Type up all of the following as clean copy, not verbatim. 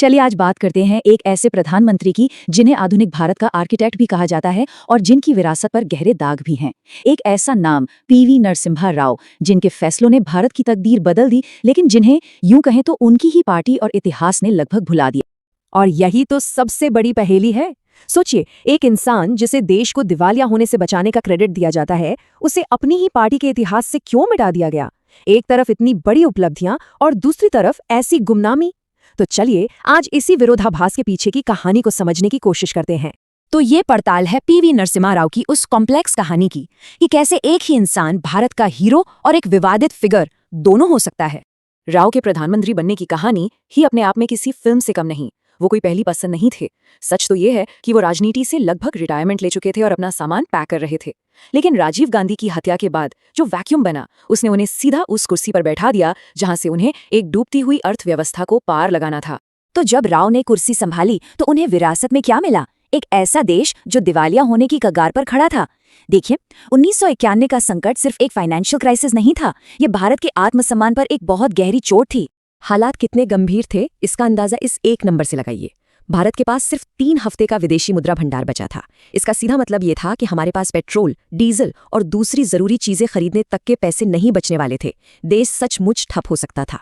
चलिए आज बात करते हैं एक ऐसे प्रधानमंत्री की जिन्हें आधुनिक भारत का आर्किटेक्ट भी कहा जाता है और जिनकी विरासत पर गहरे दाग भी हैं। एक ऐसा नाम पीवी नरसिम्हा राव, जिनके फैसलों ने भारत की तकदीर बदल दी, लेकिन जिन्हें यूं कहें तो उनकी ही पार्टी और इतिहास ने लगभग भुला दिया। और यही तो सबसे बड़ी पहेली है। सोचिए, एक इंसान जिसे देश को दिवालिया होने से बचाने का क्रेडिट दिया जाता है, उसे अपनी ही पार्टी के इतिहास से क्यों मिटा दिया गया? एक तरफ इतनी बड़ी उपलब्धियां और दूसरी तरफ ऐसी गुमनामी। तो चलिए आज इसी विरोधाभास के पीछे की कहानी को समझने की कोशिश करते हैं। तो ये पड़ताल है पीवी नरसिम्हा राव की उस कॉम्प्लेक्स कहानी की कि कैसे एक ही इंसान भारत का हीरो और एक विवादित फिगर दोनों हो सकता है। राव के प्रधानमंत्री बनने की कहानी ही अपने आप में किसी फिल्म से कम नहीं। वो कोई पहली पसंद नहीं थे। सच तो ये है कि वो राजनीति से लगभग रिटायरमेंट ले चुके थे और अपना सामान पैक कर रहे थे। लेकिन राजीव गांधी की हत्या के बाद जो वैक्यूम बना, उसने उन्हें सीधा उस कुर्सी पर बैठा दिया जहां से उन्हें एक डूबती हुई अर्थव्यवस्था को पार लगाना था। तो जब राव ने कुर्सी संभाली तो उन्हें विरासत में क्या मिला? एक ऐसा देश जो दिवालिया होने की कगार पर खड़ा था। देखिए, 1991 का संकट सिर्फ एक फाइनेंशियल क्राइसिस नहीं था, ये भारत के आत्मसम्मान पर एक बहुत गहरी चोट थी। हालात कितने गंभीर थे, इसका अंदाजा इस एक नंबर से लगाइए। भारत के पास सिर्फ 3 हफ्ते का विदेशी मुद्रा भंडार बचा था। इसका सीधा मतलब ये था कि हमारे पास पेट्रोल, डीजल और दूसरी जरूरी चीजें खरीदने तक के पैसे नहीं बचने वाले थे। देश सचमुच ठप हो सकता था।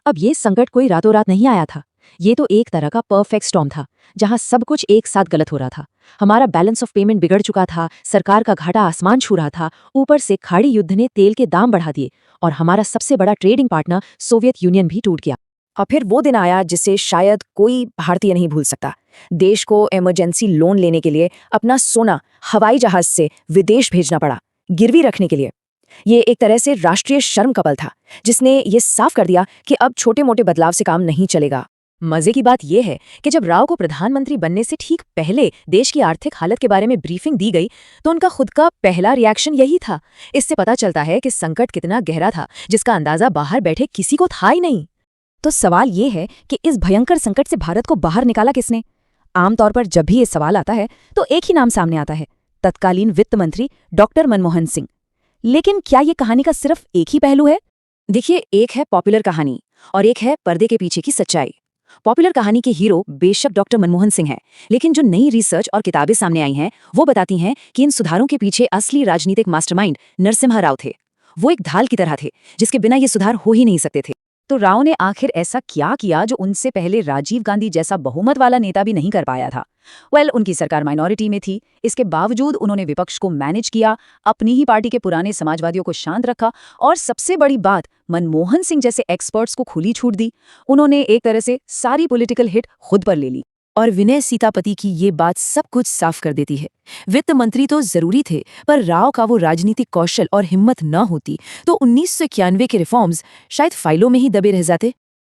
अब ये संकट कोई रातों रात नहीं आया था। ये तो एक तरह का परफेक्ट स्टॉर्म था, जहां सब कुछ एक साथ गलत हो रहा था। हमारा बैलेंस ऑफ पेमेंट बिगड़ चुका था, सरकार का घाटा आसमान छू रहा था, ऊपर से खाड़ी युद्ध ने तेल के दाम बढ़ा दिए और हमारा सबसे बड़ा ट्रेडिंग पार्टनर सोवियत यूनियन भी टूट गया। और फिर वो दिन आया जिसे शायद कोई भारतीय नहीं भूल सकता। देश को इमरजेंसी लोन लेने के लिए अपना सोना हवाई जहाज से विदेश भेजना पड़ा, गिरवी रखने के लिए। ये एक तरह से राष्ट्रीय शर्म का पल था, जिसने ये साफ कर दिया कि अब छोटे मोटे बदलाव से काम नहीं चलेगा। मजे की बात यह है कि जब राव को प्रधानमंत्री बनने से ठीक पहले देश की आर्थिक हालत के बारे में ब्रीफिंग दी गई तो उनका खुद का पहला रिएक्शन यही था। इससे पता चलता है कि संकट कितना गहरा था, जिसका अंदाजा बाहर बैठे किसी को था ही नहीं। तो सवाल ये है कि इस भयंकर संकट से भारत को बाहर निकाला किसने? आमतौर पर जब भी ये सवाल आता है तो एक ही नाम सामने आता है, तत्कालीन वित्त मंत्री डॉक्टर मनमोहन सिंह। लेकिन क्या ये कहानी का सिर्फ एक ही पहलू है? देखिए, एक है पॉपुलर कहानी और एक है पर्दे के पीछे की सच्चाई। पॉपुलर कहानी के हीरो बेशक डॉक्टर मनमोहन सिंह हैं, लेकिन जो नई रिसर्च और किताबें सामने आई हैं वो बताती हैं कि इन सुधारों के पीछे असली राजनीतिक मास्टरमाइंड नरसिम्हा राव थे। वो एक ढाल की तरह थे जिसके बिना ये सुधार हो ही नहीं सकते थे। तो राव ने आखिर ऐसा क्या किया जो उनसे पहले राजीव गांधी जैसा बहुमत वाला नेता भी नहीं कर पाया था? उनकी सरकार माइनॉरिटी में थी। इसके बावजूद उन्होंने विपक्ष को मैनेज किया, अपनी ही पार्टी के पुराने समाजवादियों को शांत रखा और सबसे बड़ी बात, मनमोहन सिंह जैसे एक्सपर्ट्स को खुली छूट दी। उन्होंने एक तरह से सारी पॉलिटिकल हिट खुद पर ले ली। और विनय सीतापति की ये बात सब कुछ साफ कर देती है। वित्त मंत्री तो जरूरी थे, पर राव का वो राजनीतिक कौशल और हिम्मत न होती तो 1991 के रिफॉर्म्स शायद फाइलों में ही दबे रह जाते।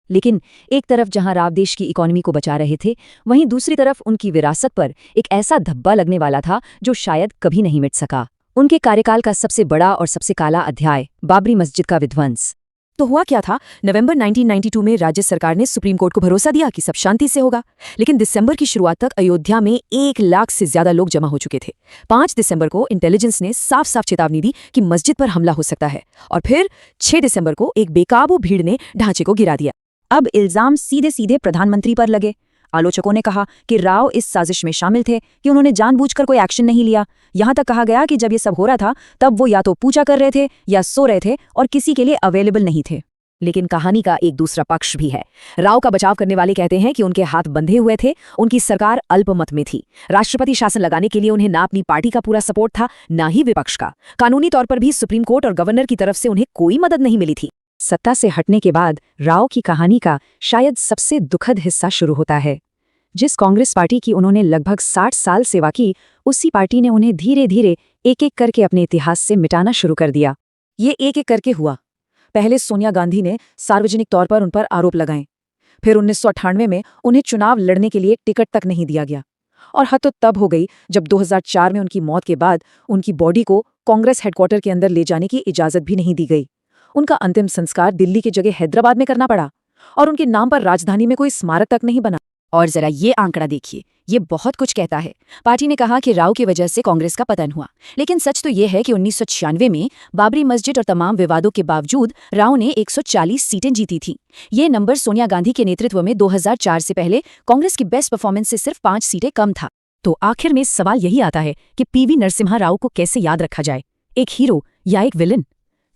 लेकिन एक तरफ जहां राव देश की इकोनॉमी को बचा रहे थे, वहीं दूसरी तरफ उनकी विरासत पर एक ऐसा धब्बा लगने वाला था जो शायद कभी नहीं मिट सका। उनके कार्यकाल का सबसे बड़ा और सबसे काला अध्याय, बाबरी मस्जिद का विध्वंस। तो हुआ क्या था? नवंबर 1992 में राज्य सरकार ने सुप्रीम कोर्ट को भरोसा दिया कि सब शांति से होगा, लेकिन दिसंबर की शुरुआत तक अयोध्या में 1 लाख से ज्यादा लोग जमा हो चुके थे। 5 दिसंबर को इंटेलिजेंस ने साफ साफ चेतावनी दी कि मस्जिद पर हमला हो सकता है, और फिर 6 दिसंबर को एक बेकाबू भीड़ ने ढांचे को गिरा दिया। अब इल्जाम सीधे सीधे प्रधानमंत्री पर लगे। आलोचकों ने कहा कि राव इस साजिश में शामिल थे कि उन्होंने जानबूझकर कोई एक्शन नहीं लिया। यहां तक कहा गया कि जब ये सब हो रहा था तब वो या तो पूजा कर रहे थे या सो रहे थे और किसी के लिए अवेलेबल नहीं थे। लेकिन कहानी का एक दूसरा पक्ष भी है। राव का बचाव करने वाले कहते हैं कि उनके हाथ बंधे हुए थे, उनकी सरकार अल्पमत में थी। राष्ट्रपति शासन लगाने के लिए उन्हें ना अपनी पार्टी का पूरा सपोर्ट था, ना ही विपक्ष का। कानूनी तौर पर भी सुप्रीम कोर्ट और गवर्नर की तरफ से उन्हें कोई मदद नहीं मिली थी। सत्ता से हटने के बाद राव की कहानी का शायद सबसे दुखद हिस्सा शुरू होता है। जिस कांग्रेस पार्टी की उन्होंने लगभग 60 साल सेवा की, उसी पार्टी ने उन्हें धीरे धीरे एक एक करके अपने इतिहास से मिटाना शुरू कर दिया। ये एक एक करके हुआ। पहले सोनिया गांधी ने सार्वजनिक तौर पर उन पर आरोप लगाए। फिर 1998 में उन्हें चुनाव लड़ने के लिए टिकट तक नहीं दिया गया। और हद तो तब हो गई जब 2004 में उनकी मौत के बाद उनकी बॉडी को कांग्रेस हेडक्वार्टर के अंदर ले जाने की इजाजत भी नहीं दी गई। उनका अंतिम संस्कार दिल्ली की जगह हैदराबाद में करना पड़ा और उनके नाम पर राजधानी में कोई स्मारक तक नहीं बना। और जरा ये आंकड़ा देखिए, ये बहुत कुछ कहता है। पार्टी ने कहा कि राव की वजह से कांग्रेस का पतन हुआ, लेकिन सच तो ये है कि 1996 में बाबरी मस्जिद और तमाम विवादों के बावजूद राव ने 140 सीटें जीती थीं। ये नंबर सोनिया गांधी के नेतृत्व में 2004 से पहले कांग्रेस की बेस्ट परफॉर्मेंस से सिर्फ 5 सीटें कम था। तो आखिर में सवाल यही आता है कि पीवी नरसिम्हा राव को कैसे याद रखा जाए, एक हीरो या एक विलन?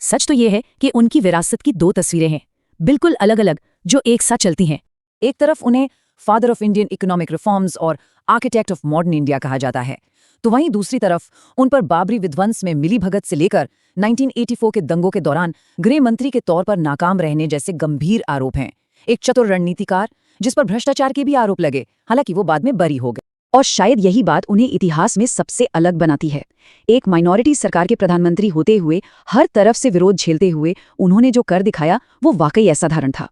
सच तो ये है कि उनकी विरासत की 2 तस्वीरें हैं, बिल्कुल अलग अलग, जो एक साथ चलती हैं। एक तरफ उन्हें father of Indian economic reforms और आर्किटेक्ट ऑफ मॉडर्न इंडिया कहा जाता है, तो वहीं दूसरी तरफ उन पर बाबरी विध्वंस में मिलीभगत से लेकर 1984 के दंगों के दौरान गृह मंत्री के तौर पर नाकाम रहने जैसे गंभीर आरोप हैं। एक चतुर रणनीतिकार जिस पर भ्रष्टाचार के भी आरोप लगे, हालांकि वो बाद में बरी हो गए। और शायद यही बात उन्हें इतिहास में सबसे अलग बनाती है। एक माइनॉरिटी सरकार के प्रधानमंत्री होते हुए, हर तरफ से विरोध झेलते हुए उन्होंने जो कर दिखाया वो वाकई असाधारण था।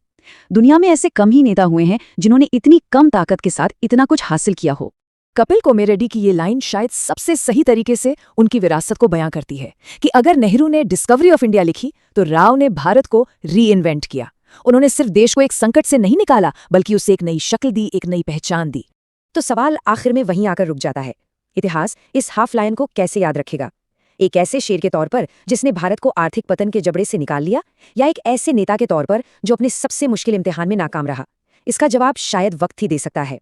दुनिया में ऐसे कम ही नेता हुए हैं जिन्होंने इतनी कम ताकत के साथ इतना कुछ हासिल किया हो। कपिल कोमेरेड्डी की ये लाइन शायद सबसे सही तरीके से उनकी विरासत को बयां करती है कि अगर नेहरू ने डिस्कवरी ऑफ इंडिया लिखी तो राव ने भारत को री इन्वेंट किया। उन्होंने सिर्फ देश को एक संकट से नहीं निकाला, बल्कि उसे एक नई शक्ल दी, एक नई पहचान दी। तो सवाल आखिर में वहीं आकर रुक जाता है, इतिहास इस हाफ लायन को कैसे याद रखेगा? एक ऐसे शेर के तौर पर जिसने भारत को आर्थिक पतन के जबड़े से निकाल लिया, या एक ऐसे नेता के तौर पर जो अपने सबसे मुश्किल इम्तिहान में नाकाम रहा? इसका जवाब शायद वक्त ही दे सकता है।